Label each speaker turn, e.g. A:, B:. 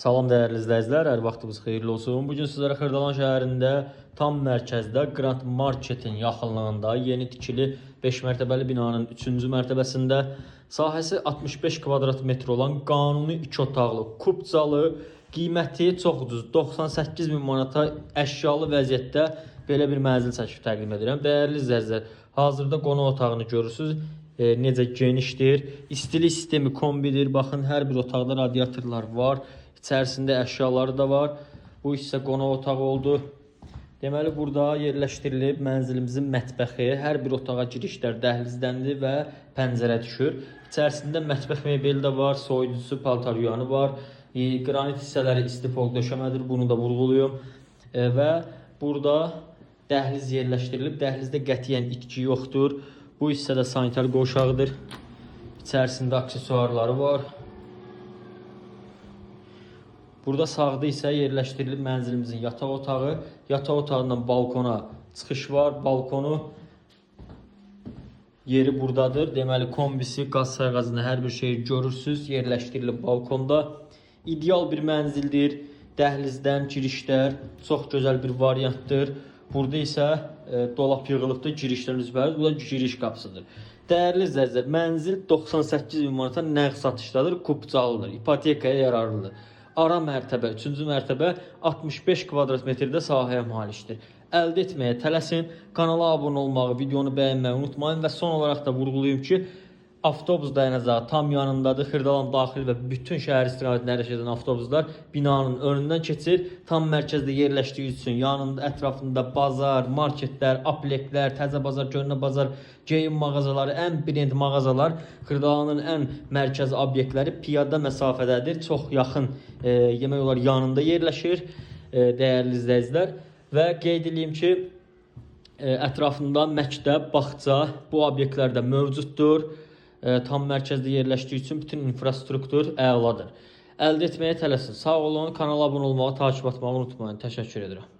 A: Salam dəyərli izləyicilər, hər vaxtınız xeyirli olsun. Bugün sizlərə Xırdalan şəhərində tam mərkəzdə Grand Marketin yaxınlığında yeni tikili 5 mərtəbəli binanın 3-cü mərtəbəsində sahəsi 65 kvadrat metr olan qanuni 2 otaqlı kubcalı, qiyməti çox ucuz 98 min manata əşyalı vəziyyətdə belə bir mənzil çəkib təqdim edirəm. Dəyərli izləyicilər, hazırda qonaq otağını görürsünüz. Necə genişdir, istilik sistemi kombidir. Baxın, hər bir otaqda radiatorlar var. İçərisində əşyaları da var. Bu isə qonaq otağı oldu. Deməli, burada yerləşdirilib mənzilimizin mətbəxi. Hər bir otağa girişlər dəhlizdəndir və pəncərə düşür. İçərisində mətbəx mebeli də var, soyuducusu, paltaryanı var. Qranit hissələri istifol döşəmədir, bunu da vurğuluyum. Və burada dəhliz yerləşdirilib. Dəhlizdə qətiyyən itki yoxdur. Bu hissədə sanitar qovşağıdır. İçərisində aksesuarları var. Burada sağda isə yerləşdirilib mənzilimizin yataq otağı. Yataq otağından balkona çıxış var. Balkonu yeri buradadır. Deməli, kombisi, qaz sayğacında hər bir şeyi görürsünüz. Yerləşdirilib balkonda. İdeal bir mənzildir. Dəhlizdən girişlər çox gözəl bir variantdır. Burada isə dolap yığılıbdır, girişdən üzbəyiz. Bu da giriş qapısıdır. Dəyərli izləyicilər, mənzil 98 min manata nəqd satışdadır, kubcalıdır, ipotekaya yararlıdır. Ara mərtəbə, 3-cü mərtəbə 65 kvadrat metrdə sahəyə malikdir. Əldə etməyə tələsin, kanala abunə olmağı, videonu bəyənməyi unutmayın və son olaraq da vurğulayım ki, avtobus dayanacağı tam yanındadır. Xırdalan daxil və bütün şəhər istiqamətində hərəkət edən avtobuslar binanın önündən keçir. Tam mərkəzdə yerləşdiyi üçün yanında, ətrafında bazar, marketlər, apleklər, təzə bazar, köhnə bazar, geyim mağazaları, ən brend mağazalar, Xırdalanın ən mərkəzi obyektləri piyada məsafədədir. Çox yaxın, yemək olar yanında yerləşir, dəyərli izləyicilər. Və qeyd edeyim ki, ətrafında məktəb, bağça bu obyektlərdə mövcuddur. Tam mərkəzdə yerləşdiyi üçün bütün infrastruktur əladır. Əldə etməyə tələsin. Sağ olun, kanala abunə olmağı, takip etməyi unutmayın. Təşəkkür edirəm.